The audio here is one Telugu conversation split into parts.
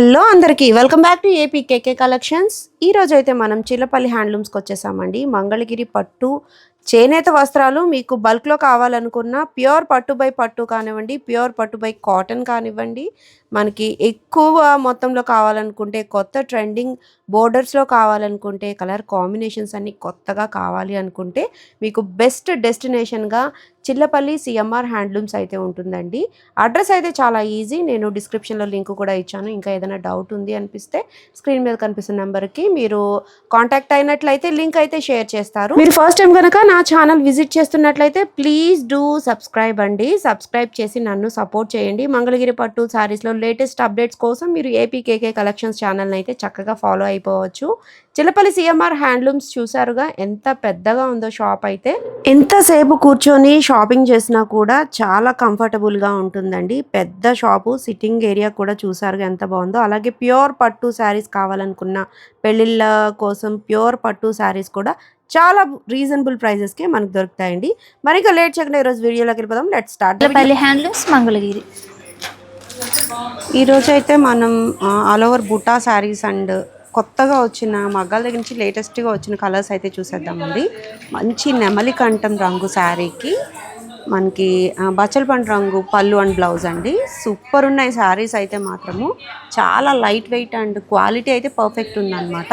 హలో అందరికీ welcome back to APKK collections. ఈరోజు అయితే మనం చిల్లపల్లి హ్యాండ్లూమ్స్కి వచ్చేసామండి. మంగళగిరి పట్టు చేనేత వస్త్రాలు మీకు బల్క్లో కావాలనుకున్న ప్యూర్ పట్టు బై పట్టు కానివ్వండి, ప్యూర్ పట్టు బై కాటన్ కానివ్వండి, మనకి ఎక్కువ మొత్తంలో కావాలనుకుంటే కొత్త ట్రెండింగ్ బోర్డర్స్లో కావాలనుకుంటే కలర్ కాంబినేషన్స్ అన్నీ కొత్తగా కావాలి అనుకుంటే మీకు బెస్ట్ డెస్టినేషన్గా చిల్లపల్లి సిఎంఆర్ హ్యాండ్లూమ్స్ అయితే ఉంటుందండి. అడ్రస్ అయితే చాలా ఈజీ, నేను డిస్క్రిప్షన్లో లింక్ కూడా ఇచ్చాను. ఇంకా ఏదైనా డౌట్ ఉంది అనిపిస్తే స్క్రీన్ మీద కనిపిస్తున్న నెంబర్కి మీరు కాంటాక్ట్ అయినట్లయితే లింక్ అయితే షేర్ చేస్తారు. మీరు ఫస్ట్ టైం కనుక నా ఛానల్ విజిట్ చేస్తున్నట్లయితే ప్లీజ్ డూ సబ్స్క్రైబ్ అండి. సబ్స్క్రైబ్ చేసి నన్ను సపోర్ట్ చేయండి. మంగళగిరి పట్టు శారీస్లో లేటెస్ట్ అప్డేట్స్ కోసం మీరు ఏపీకేకే కలెక్షన్స్ ఛానల్ని అయితే చక్కగా ఫాలో అయిపోవచ్చు. చిల్లపల్లి సిఎంఆర్ హ్యాండ్లూమ్స్ చూసారుగా ఎంత పెద్దగా ఉందో షాప్ అయితే. ఎంతసేపు కూర్చొని షాపింగ్ చేసినా కూడా చాలా కంఫర్టబుల్గా ఉంటుందండి. పెద్ద షాపు, సిట్టింగ్ ఏరియా కూడా చూసారుగా ఎంత బాగుందో. అలాగే ప్యూర్ పట్టు శారీస్ కావాలనుకున్న పెళ్ళిళ్ళ కోసం ప్యూర్ పట్టు శారీస్ కూడా చాలా రీజనబుల్ ప్రైజెస్కి మనకు దొరుకుతాయండి. మరి ఇంకా లేట్ చేయకుండా ఈరోజు వీడియోలోకి వెళ్ళిపోదాం. Let's start. Chillapalli handlooms Mangalagiri. ఈరోజు అయితే మనం all over buta sarees and కొత్తగా వచ్చిన మగ్గాల దగ్గర నుంచి లేటెస్ట్గా వచ్చిన కలర్స్ అయితే చూసేద్దామండి. మంచి నెమలి కంఠం రంగు శారీకి మనకి బచ్చల పండు రంగు పళ్ళు అండ్ బ్లౌజ్ అండి. సూపర్ ఉన్నాయి శారీస్ అయితే మాత్రము. చాలా లైట్ వెయిట్ అండ్ క్వాలిటీ అయితే పర్ఫెక్ట్ ఉందన్నమాట.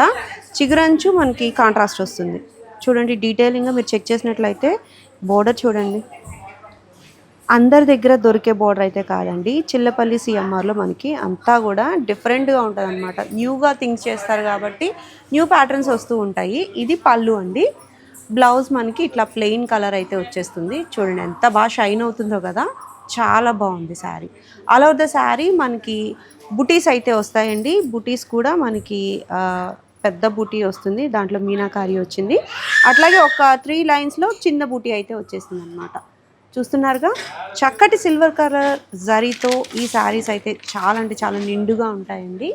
చిగురంచు మనకి కాంట్రాస్ట్ వస్తుంది. చూడండి డీటెయిలింగ్గా మీరు చెక్ చేసినట్లయితే బోర్డర్ చూడండి. అందరి దగ్గర దొరికే బోర్డర్ అయితే కాదండి. చిల్లపల్లి సిఎంఆర్లో మనకి అంతా కూడా డిఫరెంట్గా ఉంటుంది అనమాట. న్యూగా థింక్స్ చేస్తారు కాబట్టి న్యూ ప్యాటర్న్స్ వస్తూ ఉంటాయి. ఇది పళ్ళు అండి. బ్లౌజ్ మనకి ఇట్లా ప్లెయిన్ కలర్ అయితే వచ్చేస్తుంది. చూడండి ఎంత బాగా షైన్ అవుతుందో కదా, చాలా బాగుంది sari. All over the sari మనకి బుటీస్ అయితే వస్తాయండి. బుటీస్ కూడా మనకి పెద్ద బూటీ వస్తుంది, దాంట్లో మీనాకారి వచ్చింది. అట్లాగే ఒక 3 లైన్స్లో చిన్న బూటీ అయితే వచ్చేసింది అనమాట. చూస్తున్నారుగా చక్కటి సిల్వర్ కలర్ జరీతో ఈ శారీస్ అయితే చాలా అంటే చాలా నిండుగా ఉంటాయండి.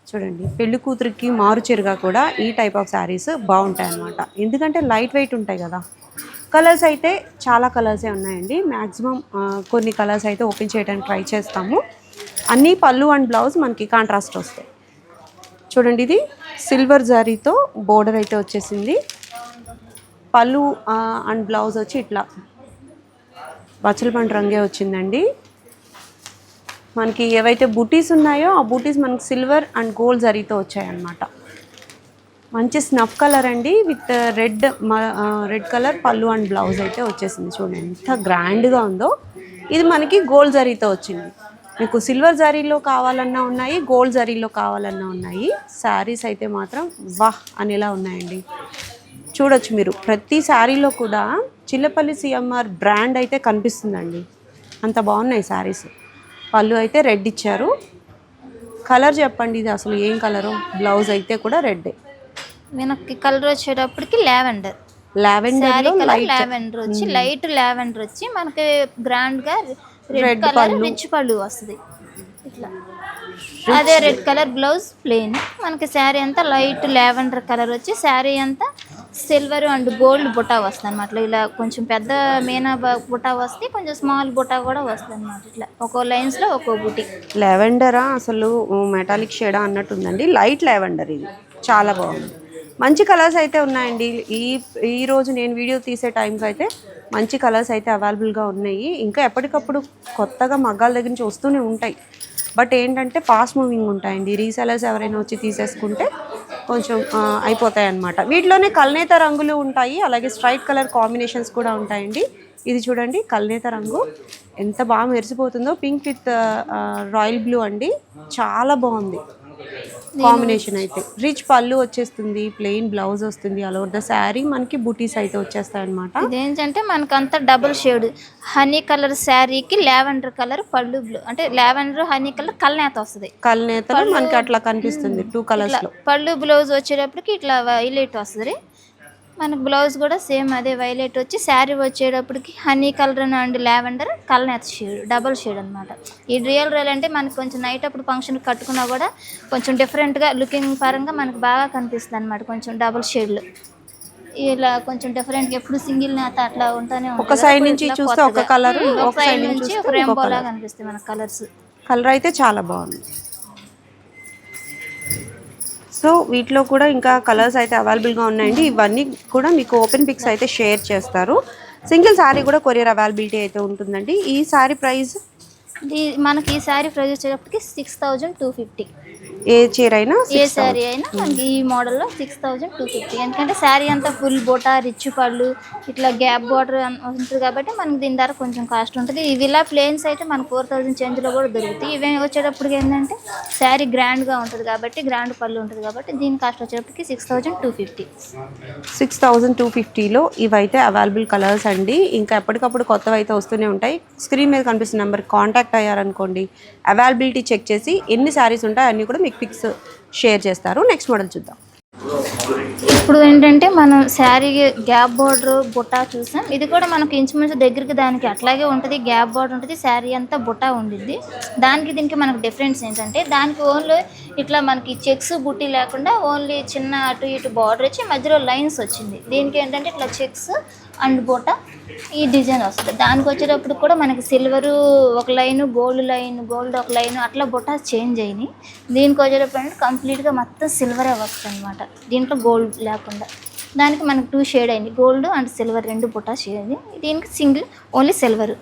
చూడండి పెళ్లి కూతురికి మారు చీరగా కూడా ఈ టైప్ ఆఫ్ శారీస్ బాగుంటాయి అన్నమాట. ఎందుకంటే లైట్ వెయిట్ ఉంటాయి కదా. కలర్స్ అయితే చాలా కలర్సే ఉన్నాయండి. మ్యాక్సిమం కొన్ని కలర్స్ అయితే ఓపెన్ చేయడానికి ట్రై చేస్తాము. అన్నీ పళ్ళు అండ్ బ్లౌజ్ మనకి కాంట్రాస్ట్ వస్తాయి. చూడండి ఇది సిల్వర్ జరీతో బోర్డర్ అయితే వచ్చేసింది. పళ్ళు అండ్ బ్లౌజ్ వచ్చి ఇట్లా బచ్చల పండు రంగే వచ్చిందండి. మనకి ఏవైతే బూటీస్ ఉన్నాయో ఆ బూటీస్ మనకి సిల్వర్ అండ్ గోల్డ్ జరీతో వచ్చాయన్నమాట. మంచి స్నఫ్ కలర్ అండి విత్ రెడ్ కలర్ పళ్ళు అండ్ బ్లౌజ్ అయితే వచ్చేసింది. చూడండి ఎంత గ్రాండ్గా ఉందో. ఇది మనకి గోల్డ్ జరీతో వచ్చింది. మీకు సిల్వర్ జరీలో కావాలన్నా ఉన్నాయి, గోల్డ్ జరీలో కావాలన్నా ఉన్నాయి. శారీస్ అయితే మాత్రం వాహ్ అనేలా ఉన్నాయండి. చూడొచ్చు మీరు ప్రతి శారీలో కూడా చిల్లపల్లి సిఎంఆర్ బ్రాండ్ అయితే కనిపిస్తుందండి. అంత బాగున్నాయి శారీస్. పళ్ళు అయితే రెడ్ ఇచ్చారు. కలర్ చెప్పండి ఇది అసలు ఏం కలరు? బ్లౌజ్ అయితే కూడా రెడ్డే. మనకి కలర్ వచ్చేటప్పటికి లావెండర్ వచ్చి లైట్ లావెండర్ వచ్చి మనకి గ్రాండ్గా రెడ్ కలర్ రిచ్ పళ్ళు వస్తుంది ఇట్లా. అదే రెడ్ కలర్ బ్లౌజ్ ప్లెయిన్. మనకి శారీ అంతా లైట్ లావెండర్ కలర్ వచ్చి శారీ అంతా సిల్వర్ అండ్ గోల్డ్ బుటా వస్తుంది అనమాట. ఇలా కొంచెం పెద్ద మీనా బుటా వస్తే కొంచెం స్మాల్ బుటా కూడా వస్తుంది అనమాట. ఇట్లా ఒక్కో లైన్స్లో ఒక్కో బుటీ. లావెండరా అసలు మెటాలిక్ షేడా అన్నట్టుందండి. లైట్ లావెండర్ ఇది చాలా బాగుంది. మంచి కలర్స్ అయితే ఉన్నాయండి. ఈరోజు నేను వీడియో తీసే టైంకి అయితే మంచి కలర్స్ అయితే అవైలబుల్గా ఉన్నాయి. ఇంకా ఎప్పటికప్పుడు కొత్తగా మగ్గాల దగ్గర నుంచి వస్తూనే ఉంటాయి. బట్ ఏంటంటే ఫాస్ట్ మూవింగ్ ఉంటాయండి. రీసెలర్స్ ఎవరైనా వచ్చి తీసేసుకుంటే కొంచెం అయిపోతాయి అన్నమాట. వీటిలోనే కల్నేత రంగులు ఉంటాయి, అలాగే స్ట్రైట్ కలర్ కాంబినేషన్స్ కూడా ఉంటాయండి. ఇది చూడండి కల్నేత రంగు ఎంత బాగా మెరిసిపోతుందో. పింక్ విత్ రాయల్ బ్లూ అండి, చాలా బాగుంది కాంబినేషన్ అయితే. రిచ్ పళ్ళు వచ్చేస్తుంది, ప్లెయిన్ బ్లౌజ్ వస్తుంది. ఆల్ ఓవర్ ద శారీ మనకి బూటీస్ అయితే వచ్చేస్తాయి అనమాట. ఇదేంటంటే మనకంతా డబుల్ షేడ్ హనీ కలర్ శారీకి లావెండర్ కలర్ పళ్ళు బ్లూ, అంటే లావెండర్ హనీ కలర్ కల్నేత వస్తుంది. కల్నేతలో మనకి అట్లా కనిపిస్తుంది 2 కలర్స్ లో. పళ్ళు బ్లౌజ్ వచ్చేటప్పటికి ఇట్లా వైలెట్ వస్తుంది. మనకు బ్లౌజ్ కూడా సేమ్ అదే వైలెట్ వచ్చి శారీ వచ్చేటప్పటికి హనీ కలర్ అండ్ లావెండర్ కల్నేత షేడ్, డబల్ షేడ్ అనమాట. ఈ రియల్ అంటే మనకు కొంచెం నైట్ అప్పుడు ఫంక్షన్ కట్టుకున్నా కూడా కొంచెం డిఫరెంట్గా లుకింగ్ పరంగా మనకు బాగా కనిపిస్తుంది అనమాట. కొంచెం డబల్ షేడ్లు ఇలా కొంచెం డిఫరెంట్గా ఎప్పుడు సింగిల్ నేత అట్లా ఉంటానే ఉంటుంది. ఒక సైడ్ నుంచి చూస్తే ఒక కలర్, ఒక సైడ్ నుంచి ఒక రెయిన్బో లాగా కనిపిస్తాయి మన కలర్స్. కలర్ అయితే చాలా బాగుంది. సో వీటిలో కూడా ఇంకా కలర్స్ అయితే అవైలబుల్గా ఉన్నాయండి. ఇవన్నీ కూడా మీకు ఓపెన్ పిక్స్ అయితే షేర్ చేస్తారు. సింగిల్ శారీ కూడా కొరియర్ అవైలబిలిటీ అయితే ఉంటుందండి. ఈ శారీ ప్రైస్ మనకి ఈ శారీ ప్రైస్ వచ్చేటప్పటికి 6250. ఏ చీర అయినా ఏ శారీ అయినా మనకి ఈ మోడల్లో 6250. ఎందుకంటే శారీ అంతా ఫుల్ బోటా రిచ్ పళ్ళు ఇట్లా గ్యాప్ బార్డర్ ఉంటుంది కాబట్టి మనకి దీని ధర కొంచెం కాస్ట్ ఉంటుంది. ఇవి ఇలా ప్లేన్స్ అయితే మనకు 4000 చేంజ్లో కూడా దొరుకుతాయి. ఇవి వచ్చేటప్పటికి ఏంటంటే శారీ గ్రాండ్గా ఉంటుంది కాబట్టి గ్రాండ్ పళ్ళు ఉంటుంది కాబట్టి దీని కాస్ట్ వచ్చేటప్పటికి 6250. 6250లో ఇవైతే అవైలబుల్ కలర్స్ అండి. ఇంకా ఎప్పటికప్పుడు కొత్తవి అయితే వస్తూనే ఉంటాయి. స్క్రీన్ మీద కనిపిస్తున్న నెంబర్కి కాంటాక్ట్ అయ్యారనుకోండి, అవైలబిలిటీ చెక్ చేసి ఎన్ని శారీస్ ఉంటాయో అన్నీ కూడా మీకు పిక్స్ షేర్ చేస్తారు. నెక్స్ట్ మోడల్ చూద్దాం. ఇప్పుడు ఏంటంటే మనం శారీ గ్యాప్ బార్డర్ బుట్టా చూసాం. ఇది కూడా మనకి ఇంచుమించు దగ్గరికి దానికి అట్లాగే ఉంటుంది. గ్యాప్ బార్డర్ ఉంటుంది, శారీ అంతా బుట్టా ఉండిద్ది. దానికి దీనికి మనకు డిఫరెన్స్ ఏంటంటే దానికి ఓన్లీ ఇట్లా మనకి చెక్స్ బుట్టి లేకుండా ఓన్లీ చిన్న అటు ఇటు బార్డర్ వచ్చి మధ్యలో లైన్స్ వచ్చింది. దీనికి ఏంటంటే ఇట్లా చెక్స్ అండ్ బుట్ట ఈ డిజైన్ వస్తుంది. దానికి వచ్చేటప్పుడు కూడా మనకి సిల్వరు ఒక లైను, గోల్డ్ ఒక లైను అట్లా బుట్ట చేంజ్ అయినాయి. దీనికి వచ్చేటప్పుడు అంటే కంప్లీట్గా మొత్తం సిల్వరే వస్తుంది అనమాట. దీంట్లో గోల్డ్ లేకుండా దానికి మనకు 2 షేడ్ అయింది, గోల్డ్ అండ్ సిల్వర్ 2 బుట్ట షేడ్. దీనికి సింగిల్ ఓన్లీ సిల్వర్.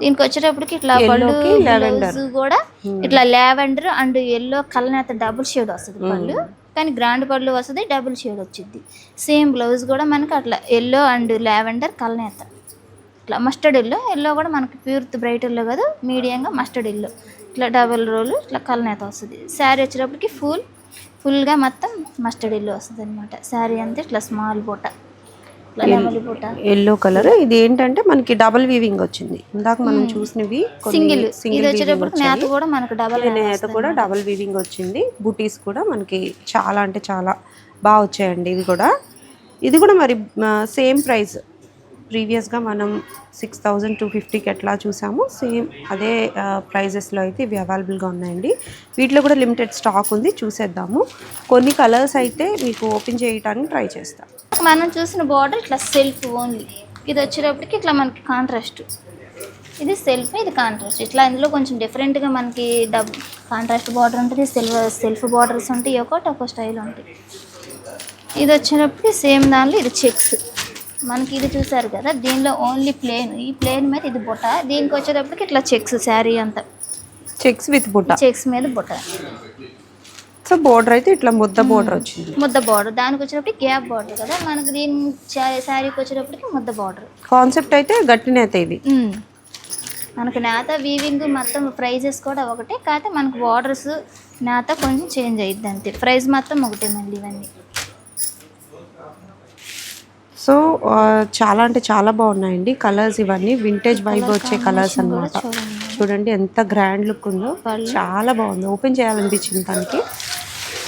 దీనికి వచ్చేటప్పటికి ఇట్లా పళ్ళు బ్లౌజ్ కూడా ఇట్లా lavender and yellow colour double shade వస్తుంది పళ్ళు. కానీ గ్రాండ్ పళ్ళు వస్తుంది, డబుల్ షేడ్ వచ్చింది. సేమ్ బ్లౌజ్ కూడా మనకి అట్లా ఎల్లో అండ్ లావెండర్ కలనేత ఇట్లా మస్టర్డ్ ఎల్లో కూడా మనకి ప్యూర్ బ్రైట్ ఎల్లో కాదు, మీడియంగా మస్టర్డ్ ఎల్లో ఇట్లా డబుల్ రోలు ఇట్లా కలనేత వస్తుంది. శారీ వచ్చేటప్పటికి ఫుల్గా మొత్తం మస్టర్డ్ ఎల్లో వస్తుంది అనమాట. శారీ అంతా ఇట్లా స్మాల్ బూట ఎల్లో కలర్. ఇది ఏంటంటే మనకి డబుల్ వీవింగ్ వచ్చింది. ఇందాక మనం చూసినవి సింగిల్ నేత కూడా మనకు నేత కూడా డబుల్ వీవింగ్ వచ్చింది. బూటీస్ కూడా మనకి చాలా అంటే చాలా బాగా వచ్చాయండి. ఇది కూడా మరి సేమ్ ప్రైస్. ప్రీవియస్గా మనం 6250కి ఎట్లా చూసాము సేమ్ అదే ప్రైజెస్లో అయితే ఇవి అవైలబుల్గా ఉన్నాయండి. వీటిలో కూడా లిమిటెడ్ స్టాక్ ఉంది, చూసేద్దాము. కొన్ని కలర్స్ అయితే మీకు ఓపెన్ చేయడానికి ట్రై చేస్తాం. మనం చూసిన బార్డర్ ఇట్లా సెల్ఫ్ ఓన్లీ. ఇది వచ్చేటప్పటికి ఇట్లా మనకి కాంట్రాస్ట్, ఇది సెల్ఫ్ ఇది కాంట్రాస్ట్. ఇట్లా ఇందులో కొంచెం డిఫరెంట్గా మనకి కాంట్రాస్ట్ బార్డర్ ఉంటుంది, సెల్ఫ్ బార్డర్స్ ఉంటాయి, ఒక్కో స్టైల్ ఉంటాయి. ఇది వచ్చేటప్పటికి సేమ్ దానిలో ఇది చెక్స్ మనకి ఇది చూసారు కదా, దీనిలో ఓన్లీ ప్లేన్. ఈ ప్లేన్ మీద ఇది బుట్ట. దీనికి వచ్చేటప్పటికి ఇట్లా చెక్స్ శారీ అంతా చెక్స్ విత్ బుట్ట, చెక్స్ మీద బుట్ట. సో బోర్డర్ అయితే ఇట్లా ముద్ద బోర్డర్ వచ్చింది, ముద్ద బార్డర్. దానికి వచ్చేటప్పటికి గ్యాప్ బార్డర్ కదా మనకి. దీని శారీకి వచ్చేటప్పటికి ముద్ద బార్డర్. కాన్సెప్ట్ అయితే గట్టి నేత. ఇది మనకి నేత వీవింగ్ మొత్తం ప్రైజెస్ కూడా ఒకటే, కాకపోతే మనకు బార్డర్స్ నేత కొంచెం చేంజ్ అయ్యిద్ది అంతే. ప్రైస్ మొత్తం ఒకటే మళ్ళీ ఇవన్నీ. సో చాలా అంటే చాలా బాగున్నాయండి కలర్స్. ఇవన్నీ వింటేజ్ వైబ్ వచ్చే కలర్స్ అన్నమాట. చూడండి ఎంత గ్రాండ్ లుక్ ఉందో, చాలా బాగుంది. ఓపెన్ చేయాలనిపించింది దానికి.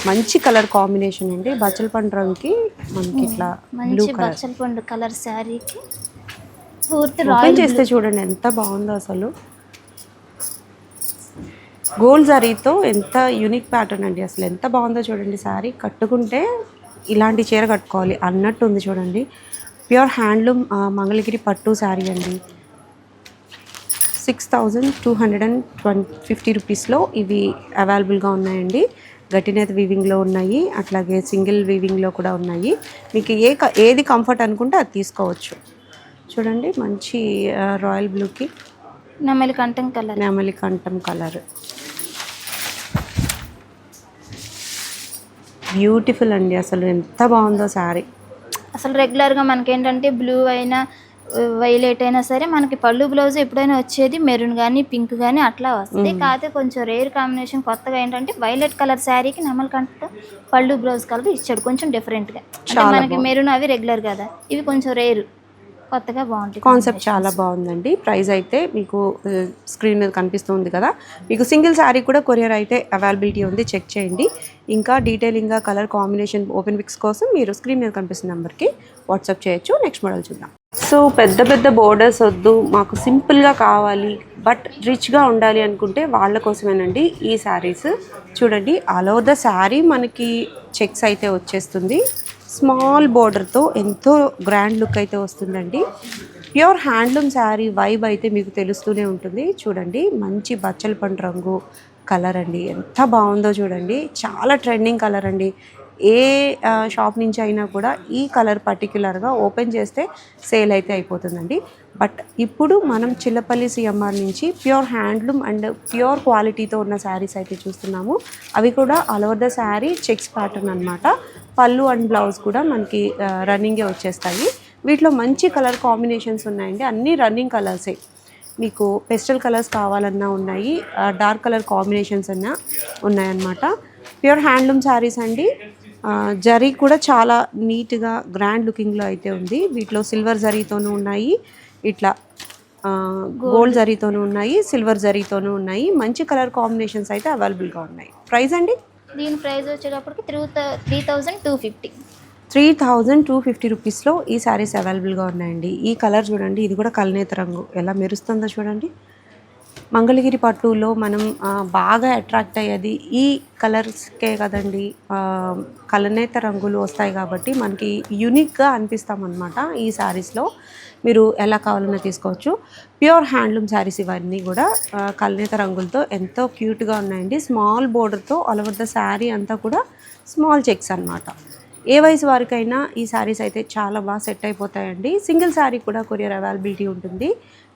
మంచి కలర్ కాంబినేషన్ అండి. బచ్చల పండు రంగుకి మనకి ఇట్లా బ్లూ కలర్, బచ్చల పండు కలర్ శారీకి పూర్తి ఓపెన్ చేస్తే చూడండి ఎంత బాగుందో అసలు. గోల్డ్ జరీతో ఎంత యూనిక్ ప్యాటర్న్ అండి. అసలు ఎంత బాగుందో చూడండి. శారీ కట్టుకుంటే ఇలాంటి చీర కట్టుకోవాలి అన్నట్టు ఉంది చూడండి. ప్యూర్ హ్యాండ్లూమ్ మంగళగిరి పట్టు శారీ అండి. 6250 రూపీస్లో ఇవి అవైలబుల్గా ఉన్నాయండి. గట్టినేత వీవింగ్లో ఉన్నాయి, అట్లాగే సింగిల్ వీవింగ్లో కూడా ఉన్నాయి. మీకు ఏది కంఫర్ట్ అనుకుంటే అది తీసుకోవచ్చు. చూడండి మంచి రాయల్ బ్లూకి నెమలి కంఠం కలర్. బ్యూటిఫుల్ అండి. అసలు ఎంత బాగుందో శారీ. అసలు రెగ్యులర్గా మనకేంటంటే బ్లూ అయినా వైలెట్ అయినా సరే మనకి పళ్ళు బ్లౌజ్ ఎప్పుడైనా వచ్చేది మెరూన్ కానీ పింక్ కానీ అట్లా వస్తుంది. కాకపోతే కొంచెం రేర్ కాంబినేషన్ కొత్తగా ఏంటంటే వైలెట్ కలర్ శారీకి నెమలికంఠ పళ్ళు బ్లౌజ్ కలర్ ఇచ్చాడు కొంచెం డిఫరెంట్గా. అంటే మనకి మెరూన్ అవి రెగ్యులర్ కదా, ఇవి కొంచెం రేరు, కొత్తగా బాగుంటుంది. కాన్సెప్ట్ చాలా బాగుందండి. ప్రైస్ అయితే మీకు స్క్రీన్ మీద కనిపిస్తుంది కదా. మీకు సింగిల్ శారీ కూడా కొరియర్ అయితే అవైలబిలిటీ ఉంది, చెక్ చేయండి. ఇంకా డీటెయిలింగ్గా కలర్ కాంబినేషన్ ఓపెన్ పిక్స్ కోసం మీరు స్క్రీన్ మీద కనిపిస్తున్న నెంబర్కి వాట్సాప్ చేయొచ్చు. నెక్స్ట్ మోడల్ చూద్దాం. సో పెద్ద పెద్ద బోర్డర్స్ వద్దు, మాకు సింపుల్గా కావాలి బట్ రిచ్గా ఉండాలి అనుకుంటే వాళ్ళ కోసమేనండి ఈ శారీస్. చూడండి ఆల్ ఓవర్ ద శారీ మనకి చెక్స్ అయితే వచ్చేస్తుంది. స్మాల్ బోర్డర్తో ఎంతో గ్రాండ్ లుక్ అయితే వస్తుందండి. ప్యూర్ హ్యాండ్లూమ్ శారీ వైబ్ అయితే మీకు తెలుస్తూనే ఉంటుంది. చూడండి మంచి బచ్చల పండు రంగు, కలర్ అండి, ఎంత బాగుందో చూడండి. చాలా ట్రెండింగ్ కలర్ అండి. ఏ షాప్ నుంచి అయినా కూడా ఈ కలర్ పర్టిక్యులర్గా ఓపెన్ చేస్తే సేల్ అయితే అయిపోతుందండి. బట్ ఇప్పుడు మనం చిల్లపల్లి సిఎంఆర్ నుంచి ప్యూర్ హ్యాండ్లూమ్ అండ్ ప్యూర్ క్వాలిటీతో ఉన్న శారీస్ అయితే చూస్తున్నాము. అవి కూడా all over the sari checks pattern అనమాట. పళ్ళు అండ్ బ్లౌజ్ కూడా మనకి రన్నింగే వచ్చేస్తాయి. వీటిలో మంచి కలర్ కాంబినేషన్స్ ఉన్నాయండి, అన్నీ రన్నింగ్ కలర్సే. మీకు పెస్టల్ కలర్స్ కావాలన్నా ఉన్నాయి, డార్క్ కలర్ కాంబినేషన్స్ అన్నా ఉన్నాయన్నమాట. ప్యూర్ హ్యాండ్లూమ్ శారీస్ అండి. జరీ కూడా చాలా నీట్గా గ్రాండ్ లుకింగ్లో అయితే ఉంది. వీటిలో సిల్వర్ జరీతోనూ ఉన్నాయి, ఇట్లా గోల్డ్ జరీతోనూ ఉన్నాయి, సిల్వర్ జరీతోనూ ఉన్నాయి. మంచి కలర్ కాంబినేషన్స్ అయితే అవైలబుల్గా ఉన్నాయి. ప్రైస్ అండి, దీని ప్రైస్ వచ్చేటప్పటికి 3250. 3250 రూపీస్లో ఈ శారీస్ అవైలబుల్గా ఉన్నాయండి. ఈ కలర్ చూడండి, ఇది కూడా కల్నేత రంగు ఎలా మెరుస్తుందో చూడండి. మంగళగిరి పట్టులో మనం బాగా అట్రాక్ట్ అయ్యేది ఈ కలర్స్కే కదండి. కలనేత రంగులు వస్తాయి కాబట్టి మనకి యూనిక్గా అనిపిస్తామన్నమాట. ఈ శారీస్లో మీరు ఎలా కావాలన్నా తీసుకోవచ్చు. ప్యూర్ హ్యాండ్లూమ్ శారీస్ ఇవన్నీ కూడా కలనేత రంగులతో ఎంతో క్యూట్గా ఉన్నాయండి. స్మాల్ బోర్డర్తో ఆల్ ఓవర్ ద శారీ అంతా కూడా స్మాల్ చెక్స్ అన్నమాట. ఏ వయసు వారికైనా ఈ శారీస్ అయితే చాలా బాగా సెట్ అయిపోతాయండి. సింగిల్ శారీ కూడా కొరియర్ అవైలబిలిటీ ఉంటుంది.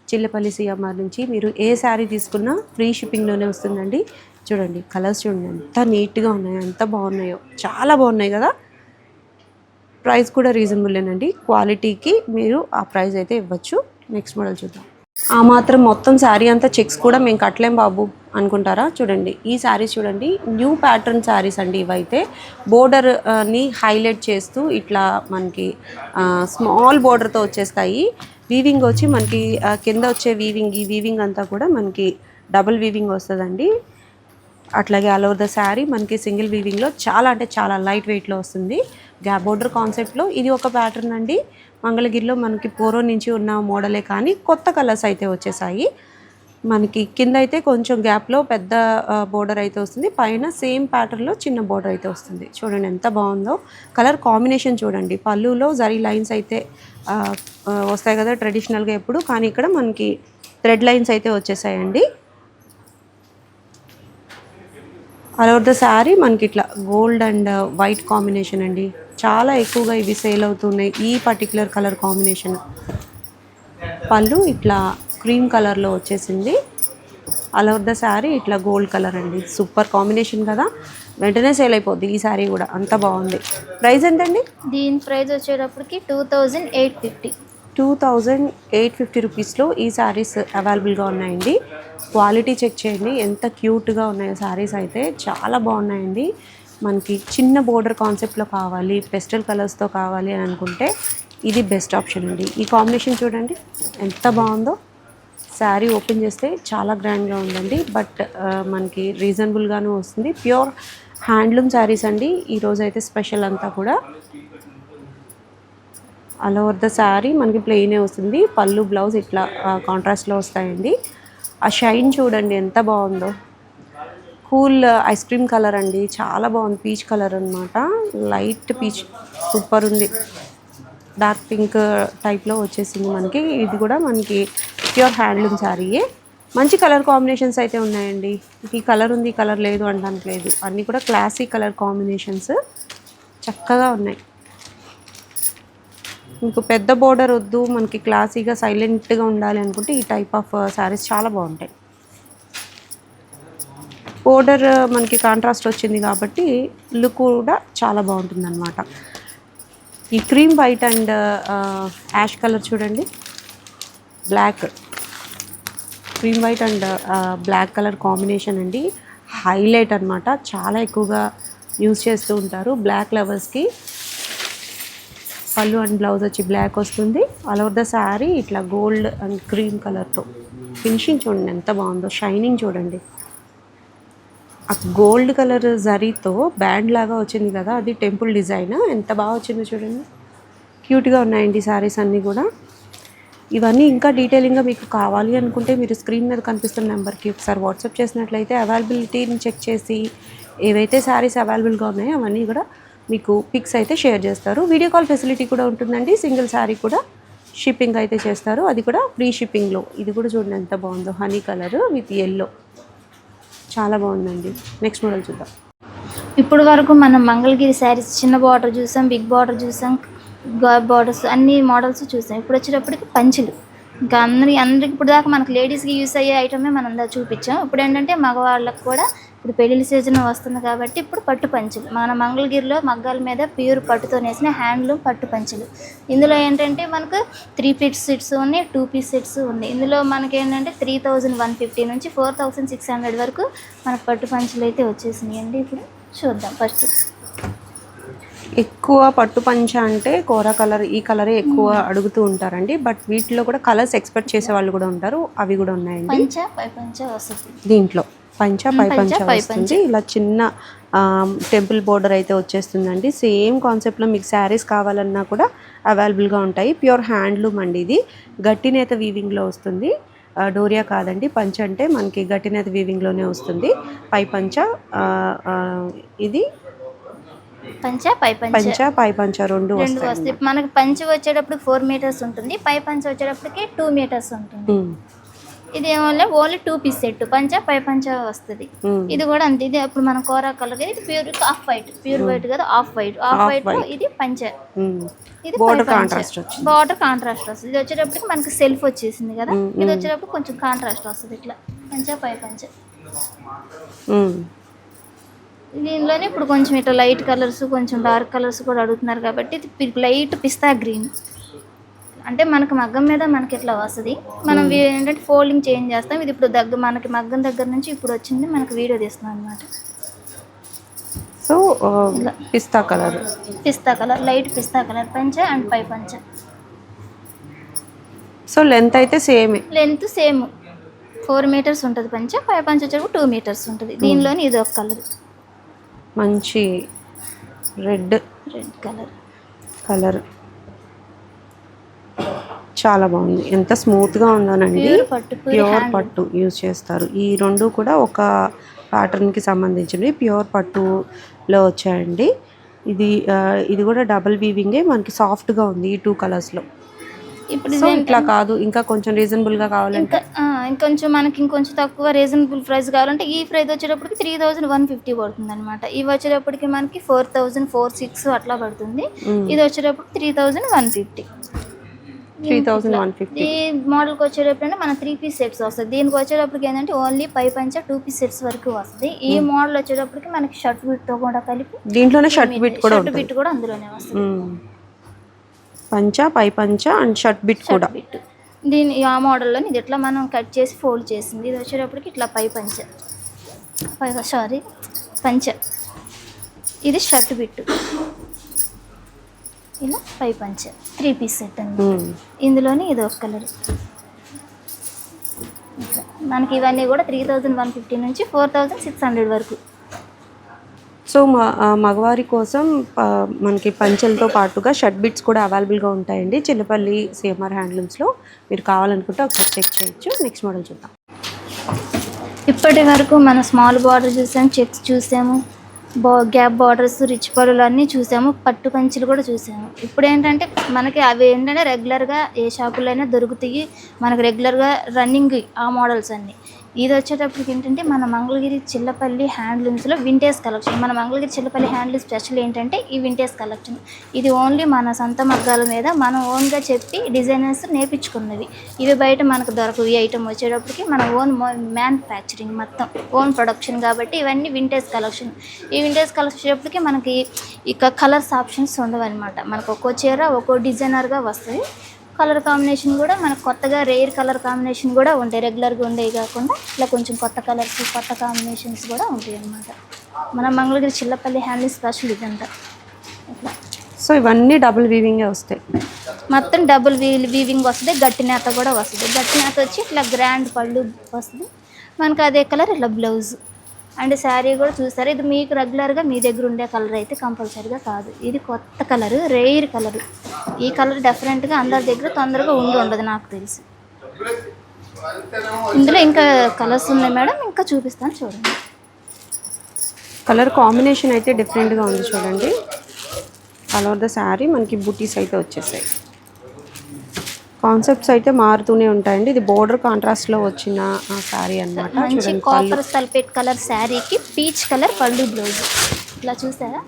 చిల్లపల్లి సిఎంఆర్ నుంచి మీరు ఏ శారీ తీసుకున్నా ఫ్రీ షిప్పింగ్లోనే వస్తుందండి. చూడండి కలర్స్ చూడండి ఎంత నీట్గా ఉన్నాయో, ఎంత బాగున్నాయో, చాలా బాగున్నాయి కదా. ప్రైస్ కూడా రీజనబుల్లేనండి. క్వాలిటీకి మీరు ఆ ప్రైస్ అయితే ఇవ్వచ్చు. నెక్స్ట్ మోడల్ చూద్దాం. ఆ మాత్రం మొత్తం శారీ అంతా చెక్స్ కూడా మేము కట్టలేం బాబు అనుకుంటారా? చూడండి ఈ శారీస్ చూడండి, న్యూ ప్యాటర్న్ శారీస్ అండి. ఇవైతే బోర్డర్ని హైలైట్ చేస్తూ ఇట్లా మనకి స్మాల్ బోర్డర్తో వచ్చేస్తాయి. వీవింగ్ వచ్చి మనకి కింద వచ్చే వీవింగ్, ఈ వీవింగ్ అంతా కూడా మనకి డబుల్ వీవింగ్ వస్తుందండి. అట్లాగే ఆల్ ఓవర్ ద శారీ మనకి సింగిల్ వీవింగ్లో చాలా అంటే చాలా లైట్ వెయిట్లో వస్తుంది. గ్యాప్ బోర్డర్ కాన్సెప్ట్లో ఇది ఒక ప్యాటర్న్ అండి. మంగళగిరిలో మనకి పూర్వం నుంచి ఉన్న మోడలే కానీ కొత్త కలర్స్ అయితే వచ్చేసాయి. మనకి కింద అయితే కొంచెం గ్యాప్లో పెద్ద బోర్డర్ అయితే వస్తుంది, పైన సేమ్ ప్యాటర్న్లో చిన్న బోర్డర్ అయితే వస్తుంది. చూడండి ఎంత బాగుందో. కలర్ కాంబినేషన్ చూడండి, పళ్ళులో జరీ లైన్స్ అయితే వస్తాయి కదా ట్రెడిషనల్గా ఎప్పుడు, కానీ ఇక్కడ మనకి థ్రెడ్ లైన్స్ అయితే వచ్చేసాయండి. ఆల్ ఓవర్ ద శారీ మనకి ఇట్లా గోల్డ్ అండ్ వైట్ కాంబినేషన్ అండి. చాలా ఎక్కువగా ఇవి సేల్ అవుతున్నాయి ఈ పర్టికులర్ కలర్ కాంబినేషన్. పళ్ళు ఇట్లా క్రీమ్ కలర్లో వచ్చేసింది. ఆల్ ఓవర్ ద శారీ ఇట్లా గోల్డ్ కలర్ అండి. సూపర్ కాంబినేషన్ కదా, వెంటనే సేల్ అయిపోద్ది ఈ శారీ కూడా, అంత బాగుంది. ప్రైస్ ఎంతండి? దీని ప్రైస్ వచ్చేటప్పటికి 2850. 2850 రూపీస్లో ఈ శారీస్ అవైలబుల్గా ఉన్నాయండి. క్వాలిటీ చెక్ చేయండి ఎంత క్యూట్గా ఉన్నాయో శారీస్ అయితే, చాలా బాగున్నాయండి. మనకి చిన్న బోర్డర్ కాన్సెప్ట్లో కావాలి, పెస్టల్ కలర్స్తో కావాలి అని అనుకుంటే ఇది బెస్ట్ ఆప్షన్ అండి. ఈ కాంబినేషన్ చూడండి ఎంత బాగుందో. శారీ ఓపెన్ చేస్తే చాలా గ్రాండ్గా ఉందండి, బట్ మనకి రీజనబుల్గాను వస్తుంది. ప్యూర్ హ్యాండ్లూమ్ శారీస్ అండి ఈరోజు అయితే స్పెషల్ అంతా కూడా. ఆల్ ఓవర్ ద శారీ మనకి ప్లెయినే వస్తుంది, పళ్ళు బ్లౌజ్ ఇట్లా కాంట్రాస్ట్లో వస్తాయండి. ఆ షైన్ చూడండి ఎంత బాగుందో. కూల్ ఐస్ క్రీమ్ కలర్ అండి, చాలా బాగుంది. పీచ్ కలర్ అనమాట, లైట్ పీచ్, సూపర్ ఉంది. డార్క్ పింక్ టైప్లో వచ్చేసింది మనకి. ఇది కూడా మనకి ప్యూర్ హ్యాండ్లూమ్ శారీయే. మంచి కలర్ కాంబినేషన్స్ అయితే ఉన్నాయండి. ఈ కలర్ ఉంది, ఈ కలర్ లేదు అనడానికి లేదు, అన్నీ కూడా క్లాసిక్ కలర్ కాంబినేషన్స్ చక్కగా ఉన్నాయి. మీకు పెద్ద బోర్డర్ వద్దు, మనకి క్లాసీగా సైలెంట్గా ఉండాలి అనుకుంటే ఈ టైప్ ఆఫ్ శారీస్ చాలా బాగుంటాయి. బోర్డర్ మనకి కాంట్రాస్ట్ వచ్చింది కాబట్టి లుక్ కూడా చాలా బాగుంటుంది అనమాట. ఈ cream white and ash colour చూడండి, black, cream white and black colour combination అండి, హైలైట్ అనమాట. చాలా ఎక్కువగా యూజ్ చేస్తూ ఉంటారు బ్లాక్ లవర్స్కి. పళ్ళు అండ్ బ్లౌజ్ వచ్చి బ్లాక్ వస్తుంది. ఆల్ ఓవర్ ద శారీ ఇట్లా గోల్డ్ అండ్ క్రీమ్ కలర్తో ఫినిషింగ్ చూడండి ఎంత బాగుందో. షైనింగ్ చూడండి, ఆ గోల్డ్ కలర్ జరీతో బ్యాండ్ లాగా వచ్చింది కదా, అది టెంపుల్ డిజైన్, ఎంత బాగా వచ్చిందో చూడండి. క్యూట్గా ఉన్నాయండి శారీస్ అన్నీ కూడా. ఇవన్నీ ఇంకా డీటెయిలింగ్గా మీకు కావాలి అనుకుంటే మీరు స్క్రీన్ మీద కనిపిస్తున్న నెంబర్కి ఒకసారి వాట్సాప్ చేసినట్లయితే అవైలబిలిటీని చెక్ చేసి ఏవైతే శారీస్ అవైలబుల్గా ఉన్నాయో అవన్నీ కూడా మీకు పిక్స్ అయితే షేర్ చేస్తారు. వీడియో కాల్ ఫెసిలిటీ కూడా ఉంటుందండి. సింగిల్ శారీ కూడా షిప్పింగ్ అయితే చేస్తారు, అది కూడా ఫ్రీ షిప్పింగ్లో. ఇది కూడా చూడండి ఎంత బాగుందో, హనీ కలర్ విత్ ఎల్లో, చాలా బాగుందండి. నెక్స్ట్ మోడల్ చూద్దాం. ఇప్పుడు వరకు మనం మంగళగిరి శారీస్ చిన్న బార్డర్ చూసాం, బిగ్ బార్డర్ చూసాం, బార్డర్స్ అన్ని మోడల్స్ చూసాం. ఇప్పుడు వచ్చేటప్పటికి పంచులు. ఇంకా అందరికి ఇప్పుడు దాకా మనకు లేడీస్కి యూస్ అయ్యే ఐటమే మనం అంతా చూపించాం. ఇప్పుడు ఏంటంటే మగవాళ్ళకి కూడా ఇప్పుడు పెళ్లిళ్ళ సీజన్ వస్తుంది కాబట్టి ఇప్పుడు పట్టు పంచులు. మన మంగళగిరిలో మగ్గాల మీద ప్యూర్ పట్టుతో నేసిన హ్యాండ్లూమ్ పట్టు పంచులు. ఇందులో ఏంటంటే మనకు 3 పీస్ సెట్స్ ఉన్నాయి, 2 పీస్ సెట్స్ ఉన్నాయి. ఇందులో మనకి ఏంటంటే 3150 నుంచి 4600 వరకు మనకు పట్టు పంచులు అయితే వచ్చేసినాయి అండి. ఇప్పుడు చూద్దాం. ఫస్ట్ ఎక్కువ పట్టు పంచ అంటే కోరా కలర్, ఈ కలరే ఎక్కువ అడుగుతూ ఉంటారండి. బట్ వీటిలో కూడా కలర్స్ ఎక్స్పెక్ట్ చేసే వాళ్ళు కూడా ఉంటారు, అవి కూడా ఉన్నాయండి. పంచ పై పంచ వస్తుంది. దీంట్లో పంచ పై పంచ వస్తుంది. ఇలా చిన్న టెంపుల్ బోర్డర్ అయితే వచ్చేస్తుందండి. సేమ్ కాన్సెప్ట్లో మీకు శారీస్ కావాలన్నా కూడా అవైలబుల్గా ఉంటాయి. ప్యూర్ హ్యాండ్లూమ్ అండి. ఇది గట్టినేత వీవింగ్లో వస్తుంది, డోరియా కాదండి. పంచ అంటే మనకి గట్టినేత వీవింగ్లోనే వస్తుంది. పై పంచ, ఇది పంచ పై పంచ రెండు వస్తాయి. మనకి పంచ వచ్చేటప్పుడు 4 మీటర్స్ ఉంటుంది, పై పంచ వచ్చేటప్పటికి 2 మీటర్స్ ఉంటుంది. ఇది ఏమో ఓన్లీ 2 పీస్ సెట్, పంచ పై పంచ వస్తుంది. ఇది కూడా అంతే. ఇది అప్పుడు మనం కోరా కలర్, ఇది pure off white, pure white కదా, ఆఫ్ వైట్ ఇది పంచ. ఇది బార్డర్ కాంట్రాస్ట్ వస్తుంది. ఇది వచ్చేటప్పటికి మనకి సెల్ఫ్ వచ్చేసింది కదా, ఇది వచ్చేటప్పుడు కొంచెం కాంట్రాస్ట్ వస్తుంది. ఇట్లా పంచ పై పంచ. దీనిలోనే ఇప్పుడు కొంచెం ఇట్లా లైట్ కలర్స్, కొంచెం డార్క్ కలర్స్ కూడా అడుగుతున్నారు కాబట్టి ఇది లైట్ పిస్తా గ్రీన్. అంటే మనకి మగ్గం మీద మనకి ఇట్లా వస్తుంది. మనం ఏంటంటే ఫోల్డింగ్ చేంజ్ చేస్తాం. ఇది ఇప్పుడు మనకి మగ్గం దగ్గర నుంచి ఇప్పుడు వచ్చింది, మనకి వీడియో తీస్తున్నాం అనమాట. సో పిస్తా కలర్, లైట్ పిస్తా కలర్ పంచ అండ్ పై పంచ. సో లెంత్ అయితే సేమ్ 4 మీటర్స్ ఉంటుంది పంచ, పై పంచ వచ్చేటప్పుడు 2 మీటర్స్ ఉంటుంది. దీనిలోని ఇది ఒక కలర్, మంచి రెడ్ కలర్ చాలా బాగుంది. ఎంత స్మూత్గా ఉందోనండి. ప్యూర్ పట్టు యూజ్ చేస్తారు. ఈ రెండు కూడా ఒక ప్యాటర్న్కి సంబంధించినవి ప్యూర్ పట్టులో వచ్చాయండి. ఇది కూడా డబుల్ వీవింగే, మనకి సాఫ్ట్గా ఉంది ఈ 2 కలర్స్లో. ఇప్పుడు ఇట్లా కాదు, ఇంకా కొంచెం రీజనబుల్గా కావాలంటే ఇంకొంచెం తక్కువ రీజనబుల్ ప్రైస్ కావాలంటే ఈ ప్రైస్ వచ్చేటప్పటికి 3150 పడుతుంది అనమాట. ఇవి వచ్చేటప్పటికి మనకి 4000-4600 అట్లా పడుతుంది. ఇది వచ్చేటప్పుడు 3150. ఈ మోడల్కి వచ్చేటప్పుడు మన 3 పీస్ సెట్స్ వస్తుంది. దీనికి వచ్చేటప్పటికి ఏంటంటే ఓన్లీ పై పంచ 2 పీస్ సెట్స్ వరకు వస్తుంది. ఈ మోడల్ వచ్చేటప్పటికి మనకి షర్ట్ బిట్తో కూడా కలిపి, దీంట్లోనే షర్ట్ బిట్ కూడా అందులోనే వస్తుంది. పంచ పై పంచ అండ్ షర్ట్ బిట్ కూడా. ఆ మోడల్లో ఇది ఎట్లా మనం కట్ చేసి ఫోల్డ్ చేసింది. ఇది వచ్చేటప్పటికి ఇట్లా పై పంచ, పంచ. ఇది షర్ట్ బిట్, ఇలా పై పంచ 3 పీస్ సెట్ అండి. ఇందులోని ఇది ఒక కలర్. మనకి ఇవన్నీ కూడా 3150 నుంచి 4600 వరకు. సో మగవారి కోసం మనకి పంచెలతో పాటుగా షర్ట్ బిట్స్ కూడా అవైలబుల్గా ఉంటాయండి. చిన్నపల్లి సిఎంఆర్ హ్యాండ్లూమ్స్లో. మీరు కావాలనుకుంటే ఒకసారి చెక్ చేయొచ్చు. నెక్స్ట్ మోడల్ చూద్దాం. ఇప్పటి వరకు మన స్మాల్ బార్డర్ చూసాము, చెక్స్ చూసాము, గ్యాప్ బార్డర్స్, రిచ్ పళ్ళు అన్నీ చూసాము, పట్టు పంచులు కూడా చూసాము. ఇప్పుడు ఏంటంటే మనకి అవి ఏంటంటే రెగ్యులర్గా ఏ షాపుల్లో అయినా దొరుకుతాయి, మనకు రెగ్యులర్గా రన్నింగ్ ఆ మోడల్స్ అన్నీ. ఇది వచ్చేటప్పటికి ఏంటంటే మన మంగళగిరి చిల్లపల్లి హ్యాండ్లూమ్స్లో వింటేజ్ కలెక్షన్. మన మంగళగిరి చిల్లపల్లి హ్యాండ్లూమ్ స్పెషల్ ఏంటంటే ఈ వింటేజ్ కలెక్షన్. ఇది ఓన్లీ మన సొంత మగ్గాల మీద మనం ఓన్గా చెప్పి డిజైనర్స్ నేర్పించుకున్నవి. ఇవి బయట మనకు దొరకవు. ఈ ఐటమ్ వచ్చేటప్పటికి మన ఓన్ మ్యానుఫ్యాక్చరింగ్, మొత్తం ఓన్ ప్రొడక్షన్ కాబట్టి ఇవన్నీ వింటేజ్ కలెక్షన్. ఈ వింటేజ్ కలెక్షన్ వచ్చేటప్పటికి మనకి ఇక కలర్స్ ఆప్షన్స్ ఉండవు అనమాట. మనకు ఒక్కో చీర ఒక్కో డిజైనర్గా వస్తుంది. కలర్ కాంబినేషన్ కూడా మనకు కొత్తగా రేర్ కలర్ కాంబినేషన్ కూడా ఉంటాయి. రెగ్యులర్గా ఉండేవి కాకుండా ఇట్లా కొంచెం కొత్త కలర్స్, కొత్త కాంబినేషన్స్ కూడా ఉంటాయి అన్నమాట. మన మంగళగిరి చిల్లపల్లి హ్యాండ్లూమ్ స్పెషల్ ఇదంతా ఇట్లా. సో ఇవన్నీ డబుల్ వీవింగే వస్తాయి, మొత్తం డబుల్ వీవింగ్ వస్తుంది. గట్టి నేత కూడా వస్తుంది. గట్టి నేత వచ్చి ఇట్లా గ్రాండ్ పళ్ళు వస్తుంది. మనకు అదే కలర్ ఇట్లా బ్లౌజ్ అండ్ శారీ కూడా చూస్తారు. ఇది మీకు రెగ్యులర్గా మీ దగ్గర ఉండే కలర్ అయితే కంపల్సరీగా కాదు. ఇది కొత్త కలరు, రేర్ కలరు. ఈ కలర్ డెఫరెంట్గా అందరి దగ్గర తొందరగా ఉండదు నాకు తెలిసి. ఇందులో ఇంకా కలర్స్ ఉన్నాయి మేడం, ఇంకా చూపిస్తాను చూడండి. కలర్ కాంబినేషన్ అయితే డిఫరెంట్గా ఉంది చూడండి. ఆల్ ఓవర్ ద శారీ మనకి బుటీస్ అయితే వచ్చేసాయి. కాన్సెప్ట్స్ అయితే మారుతూనే ఉంటాయండి. ఇది బోర్డర్ కాంట్రాస్ట్లో వచ్చిన శారీ అన్నమాట. మంచి చూడండి కాపర్ సల్ఫేట్ కలర్ శారీకి పీచ్ కలర్ పళ్ళు బ్లౌజ్. ఇలా చూసారా,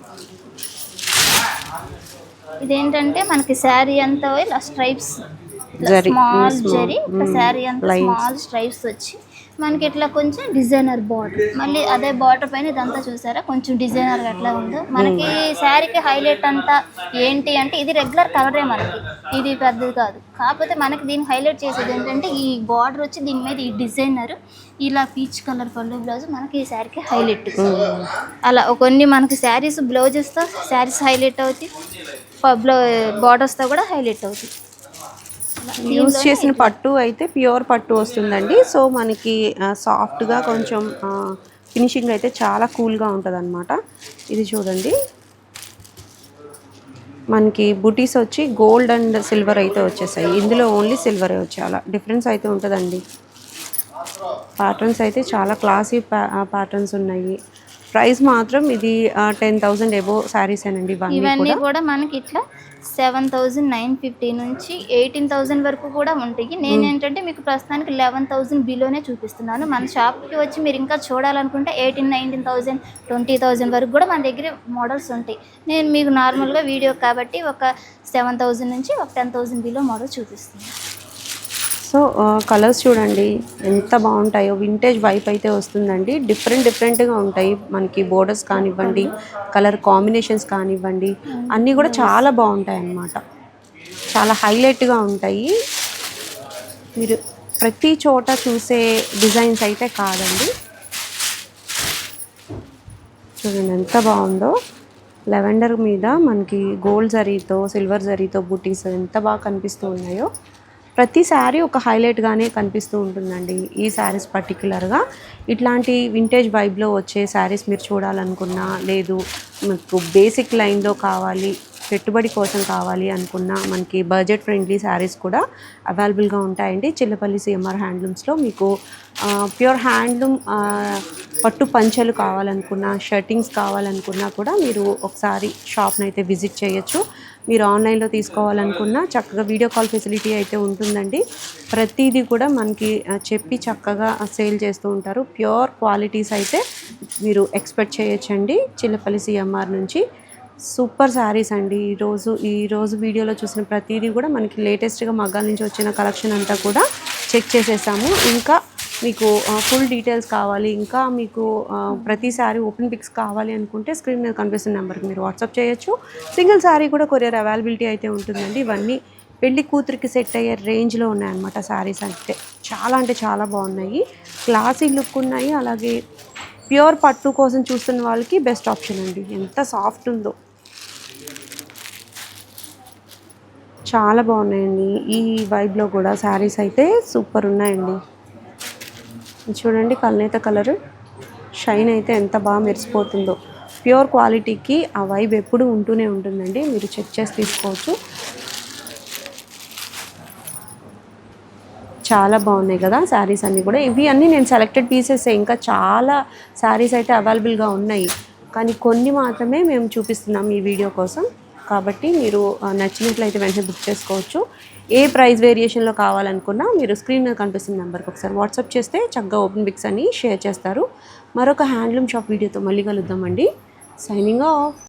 ఇదేంటంటే మనకి శారీ అంతా ఇలా స్ట్రైప్స్, స్మాల్ జరీ, శారీ అంతా స్మాల్ స్ట్రైప్స్ వచ్చి మనకి ఇట్లా కొంచెం డిజైనర్ బార్డర్. మళ్ళీ అదే బార్డర్ పైన ఇదంతా చూసారా కొంచెం డిజైనర్ ఎట్లా ఉందో. మనకి శారీకి హైలైట్ అంతా ఏంటి అంటే ఇది రెగ్యులర్ కలరే, మనకి ఇది పెద్దది కాదు. కాకపోతే మనకి దీన్ని హైలైట్ చేసేది ఏంటంటే ఈ బార్డర్ వచ్చి దీని మీద ఈ డిజైనర్ ఇలా పీచ్ కలర్ పళ్ళు బ్లౌజ్ మనకి ఈ శారీకి హైలైట్. అలా కొన్ని మనకి శారీస్ బ్లౌజెస్తో శారీస్ హైలైట్ అవుతాయి, బార్డర్స్తో కూడా హైలైట్ అవుతాయి. యూజ్ చేసిన పట్టు అయితే ప్యూర్ పట్టు వస్తుందండి. సో మనకి సాఫ్ట్గా కొంచెం ఫినిషింగ్ అయితే చాలా కూల్గా ఉంటుంది అనమాట. ఇది చూడండి, మనకి బుటీస్ వచ్చి గోల్డ్ అండ్ సిల్వర్ అయితే వచ్చేసాయి. ఇందులో ఓన్లీ సిల్వరే వచ్చాయి. అలా డిఫరెన్స్ అయితే ఉంటుందండి. ప్యాటర్న్స్ అయితే చాలా క్లాసీ ప్యాటర్న్స్ ఉన్నాయి. ప్రైస్ మాత్రం ఇది 10,000 అబోవ్ శారీస్ అండి. ఇవన్నీ కూడా మనకి ఇట్లా 7,950 నుంచి 18,000 వరకు కూడా ఉంటాయి. నేనేంటంటే మీకు ప్రస్తుతానికి 11,000 బిలోనే చూపిస్తున్నాను. మన షాప్కి వచ్చి మీరు ఇంకా చూడాలనుకుంటే 18,000, 19,000, 20,000 వరకు కూడా మన దగ్గర మోడల్స్ ఉంటాయి. నేను మీకు నార్మల్గా వీడియో కాబట్టి ఒక 7,000 నుంచి ఒక 10,000 బిలో మోడల్ చూపిస్తున్నాను. సో కలర్స్ చూడండి ఎంత బాగుంటాయో. వింటేజ్ వైప్ అయితే వస్తుందండి. డిఫరెంట్గా ఉంటాయి. మనకి బోర్డర్స్ కానివ్వండి, కలర్ కాంబినేషన్స్ కానివ్వండి, అన్నీ కూడా చాలా బాగుంటాయి అన్నమాట. చాలా హైలైట్గా ఉంటాయి. మీరు ప్రతి చోట చూసే డిజైన్స్ అయితే కాదండి. చూడండి ఎంత బాగుందో. లెవెండర్ మీద మనకి గోల్డ్ జరీతో సిల్వర్ జరీతో బుటీస్ ఎంత బాగా కనిపిస్తూ ఉన్నాయో. ప్రతి శారీ ఒక హైలైట్గానే కనిపిస్తూ ఉంటుందండి. ఈ శారీస్ పర్టికులర్గా ఇట్లాంటి వింటేజ్ వైబ్లో వచ్చే శారీస్ మీరు చూడాలనుకున్నా, లేదు మీకు బేసిక్ లైన్లో కావాలి, పెట్టుబడి కోసం కావాలి అనుకున్నా మనకి బడ్జెట్ ఫ్రెండ్లీ శారీస్ కూడా అవైలబుల్గా ఉంటాయండి. చిల్లపల్లి సిఎంఆర్ హ్యాండ్లూమ్స్లో మీకు ప్యూర్ హ్యాండ్లూమ్ పట్టు పంచలు కావాలనుకున్నా, షర్టింగ్స్ కావాలనుకున్నా కూడా మీరు ఒకసారి షాప్ని అయితే విజిట్ చేయొచ్చు. మీరు ఆన్లైన్లో తీసుకోవాలనుకున్నా చక్కగా వీడియో కాల్ ఫెసిలిటీ అయితే ఉంటుందండి. ప్రతిదీ కూడా మనకి చెప్పి చక్కగా సేల్ చేస్తూ ఉంటారు. ప్యూర్ క్వాలిటీస్ అయితే మీరు ఎక్స్పెక్ట్ చేయొచ్చండి చిల్లపల్లి సిఎంఆర్ నుంచి. సూపర్ శారీస్ అండి. ఈరోజు వీడియోలో చూసిన ప్రతిదీ కూడా మనకి లేటెస్ట్గా మగ్గాల నుంచి వచ్చిన కలెక్షన్ అంతా కూడా చెక్ చేసేసాము. ఇంకా మీకు ఫుల్ డీటెయిల్స్ కావాలి, ఇంకా మీకు ప్రతి శారీ ఓపెన్ పిక్స్ కావాలి అనుకుంటే స్క్రీన్ మీద కనిపిస్తున్న నెంబర్కి మీరు వాట్సాప్ చేయొచ్చు. సింగిల్ శారీ కూడా కొరియర్ అవైలబిలిటీ అయితే ఉంటుందండి. ఇవన్నీ పెళ్లి కూతురికి సెట్ అయ్యే రేంజ్లో ఉన్నాయన్నమాట శారీస్. అంటే చాలా బాగున్నాయి, క్లాసీ లుక్ ఉన్నాయి. అలాగే ప్యూర్ పట్టు కోసం చూస్తున్న వాళ్ళకి బెస్ట్ ఆప్షన్ అండి. ఎంత సాఫ్ట్ ఉందో, చాలా బాగున్నాయండి. ఈ వైబ్లో కూడా శారీస్ అయితే సూపర్ ఉన్నాయండి. చూడండి కల్నేత కలర్ షైన్ అయితే ఎంత బాగా మెరిసిపోతుందో. ప్యూర్ క్వాలిటీకి ఆ వైబ్ ఎప్పుడు ఉంటూనే ఉంటుందండి. మీరు చెక్ చేసి తీసుకోవచ్చు. చాలా బాగున్నాయి కదా శారీస్ అన్నీ కూడా. ఇవి అన్నీ నేను సెలెక్టెడ్ పీసెస్, ఇంకా చాలా శారీస్ అయితే అవైలబుల్గా ఉన్నాయి, కానీ కొన్ని మాత్రమే మేము చూపిస్తున్నాం ఈ వీడియో కోసం. కాబట్టి మీరు నచ్చినట్లయితే వెంటనే బుక్ చేసుకోవచ్చు. ఏ ప్రైస్ వేరియేషన్లో కావాలనుకున్నా మీరు స్క్రీన్ మీద కనిపిస్తున్న నెంబర్కి ఒకసారి వాట్సాప్ చేస్తే చక్కగా ఓపెన్ పిక్స్ అన్ని షేర్ చేస్తారు. మరొక హ్యాండ్లూమ్ షాప్ వీడియోతో మళ్ళీ కలుద్దామండి. Signing off.